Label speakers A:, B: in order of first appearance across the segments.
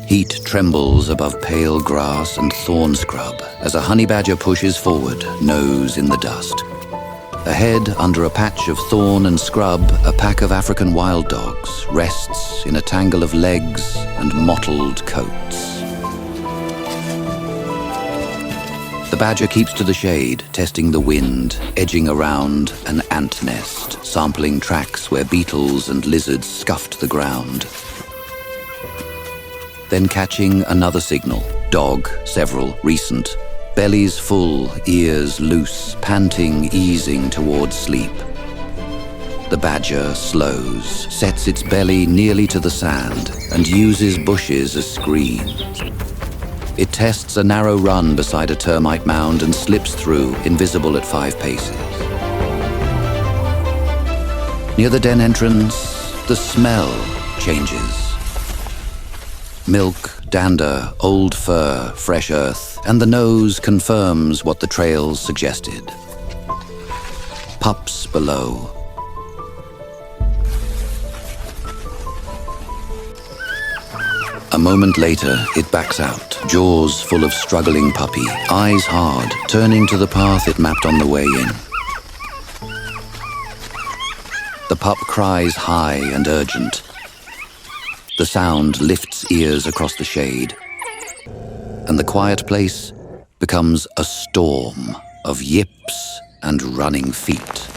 A: Heat trembles above pale grass and thorn scrub as a honey badger pushes forward, nose in the dust. Ahead, under a patch of thorn and scrub, a pack of African wild dogs rests in a tangle of legs and mottled coats. The badger keeps to the shade, testing the wind, edging around an ant nest, sampling tracks where beetles and lizards scuffed the ground. Then catching another signal, dog, several, recent. Bellies full, ears loose, panting, easing towards sleep. The badger slows, sets its belly nearly to the sand, and uses bushes as screen. It tests a narrow run beside a termite mound and slips through, invisible at 5 paces. Near the den entrance, the smell changes. Milk, dander, old fur, fresh earth, and the nose confirms what the trails suggested. Pups below. A moment later, it backs out, jaws full of struggling puppy, eyes hard, turning to the path it mapped on the way in. The pup cries high and urgent. The sound lifts ears across the shade, and the quiet place becomes a storm of yips and running feet.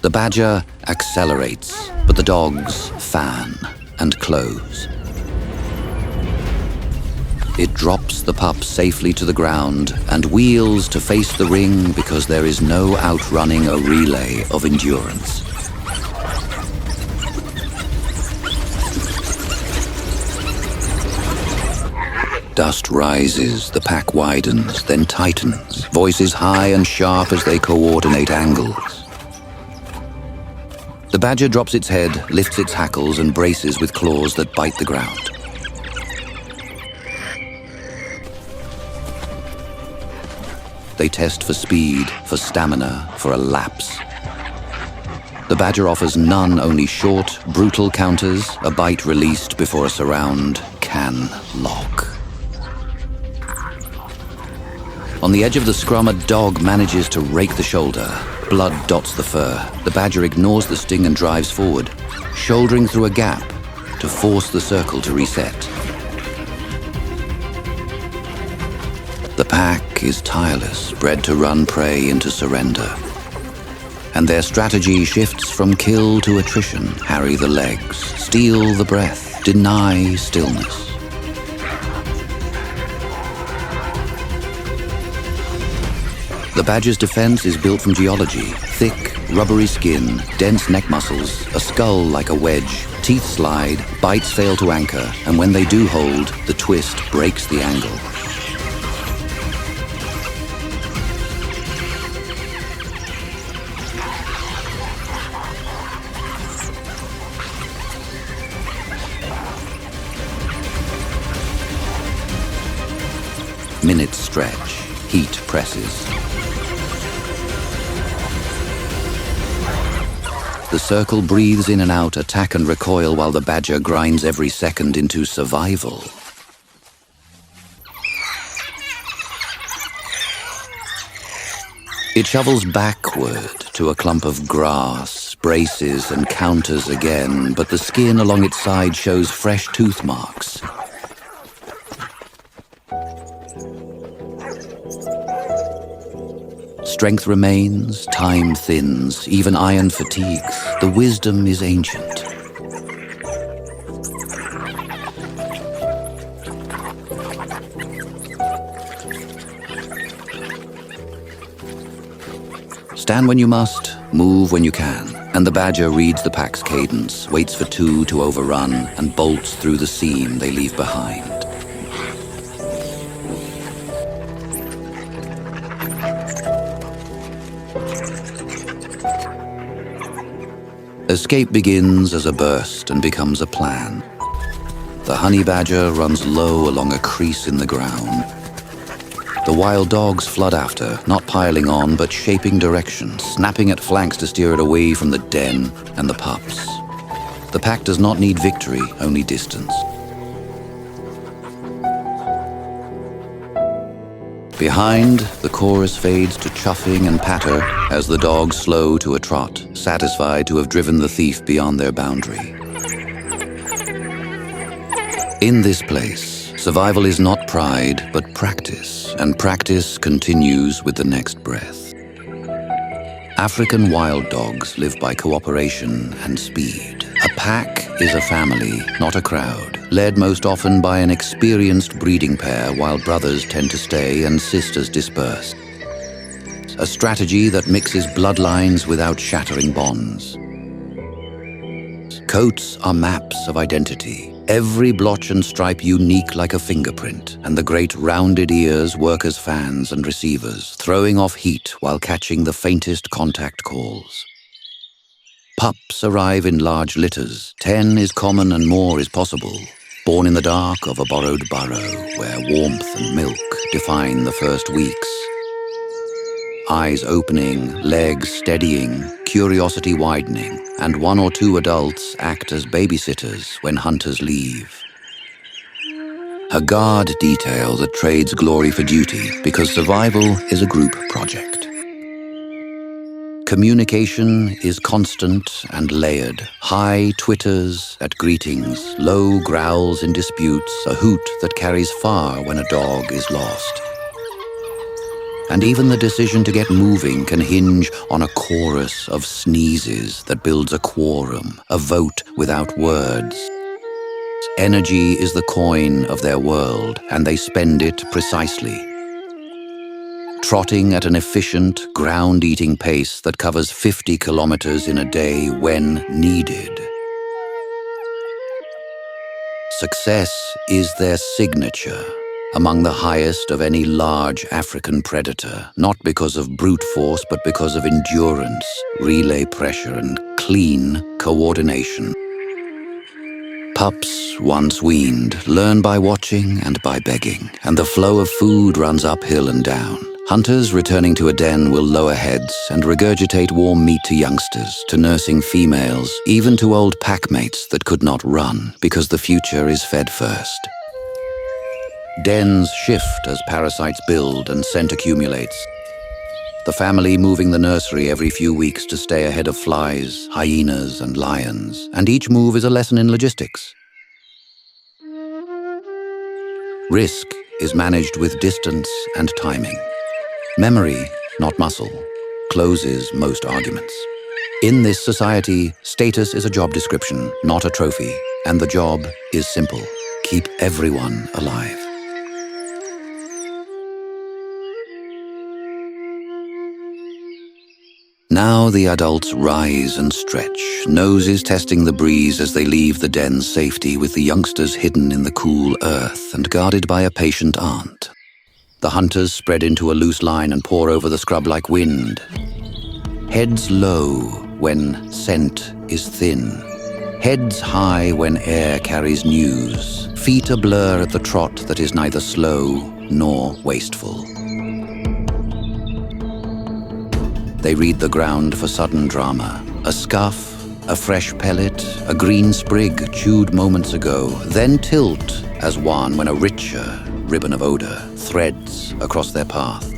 A: The badger accelerates, but the dogs fan and close. It drops the pup safely to the ground and wheels to face the ring because there is no outrunning a relay of endurance. Dust rises, the pack widens, then tightens, voices high and sharp as they coordinate angles. The badger drops its head, lifts its hackles, and braces with claws that bite the ground. They test for speed, for stamina, for a lapse. The badger offers none, only short, brutal counters, a bite released before a surround can lock. On the edge of the scrum, a dog manages to rake the shoulder. Blood dots the fur. The badger ignores the sting and drives forward, shouldering through a gap to force the circle to reset. The pack is tireless, bred to run prey into surrender. And their strategy shifts from kill to attrition, harry the legs, steal the breath, deny stillness. The badger's defense is built from geology: thick, rubbery skin, dense neck muscles, a skull like a wedge, teeth slide, bites fail to anchor, and when they do hold, the twist breaks the angle. Minutes stretch, heat presses. The circle breathes in and out, attack and recoil, while the badger grinds every second into survival. It shovels backward to a clump of grass, braces and counters again, but the skin along its side shows fresh tooth marks. Strength remains, time thins, even iron fatigues. The wisdom is ancient. Stand when you must, move when you can, and the badger reads the pack's cadence, waits for two to overrun, and bolts through the seam they leave behind. Escape begins as a burst and becomes a plan. The honey badger runs low along a crease in the ground. The wild dogs flood after, not piling on, but shaping direction, snapping at flanks to steer it away from the den and the pups. The pack does not need victory, only distance. Behind, the chorus fades to chuffing and patter as the dogs slow to a trot, satisfied to have driven the thief beyond their boundary. In this place, survival is not pride, but practice, and practice continues with the next breath. African wild dogs live by cooperation and speed. A pack is a family, not a crowd, led most often by an experienced breeding pair while brothers tend to stay and sisters disperse. A strategy that mixes bloodlines without shattering bonds. Coats are maps of identity. Every blotch and stripe unique like a fingerprint, and the great rounded ears work as fans and receivers, throwing off heat while catching the faintest contact calls. Pups arrive in large litters. 10 is common and more is possible. Born in the dark of a borrowed burrow, where warmth and milk define the first weeks. Eyes opening, legs steadying, curiosity widening, and 1 or 2 adults act as babysitters when hunters leave. A guard detail that trades glory for duty because survival is a group project. Communication is constant and layered. High twitters at greetings, low growls in disputes, a hoot that carries far when a dog is lost. And even the decision to get moving can hinge on a chorus of sneezes that builds a quorum, a vote without words. Energy is the coin of their world, and they spend it precisely. Trotting at an efficient, ground-eating pace that covers 50 kilometers in a day when needed. Success is their signature, among the highest of any large African predator, not because of brute force, but because of endurance, relay pressure, and clean coordination. Pups, once weaned, learn by watching and by begging, and the flow of food runs uphill and down. Hunters returning to a den will lower heads and regurgitate warm meat to youngsters, to nursing females, even to old packmates that could not run, because the future is fed first. Dens shift as parasites build and scent accumulates. The family moving the nursery every few weeks to stay ahead of flies, hyenas, and lions, and each move is a lesson in logistics. Risk is managed with distance and timing. Memory, not muscle, closes most arguments. In this society, status is a job description, not a trophy, and the job is simple: keep everyone alive. Now the adults rise and stretch, noses testing the breeze as they leave the den's safety with the youngsters hidden in the cool earth and guarded by a patient aunt. The hunters spread into a loose line and pour over the scrub like wind. Heads low when scent is thin. Heads high when air carries news. Feet a blur at the trot that is neither slow nor wasteful. They read the ground for sudden drama. A scuff, a fresh pellet, a green sprig chewed moments ago, then tilt as one when a richer ribbon of odor threads across their path.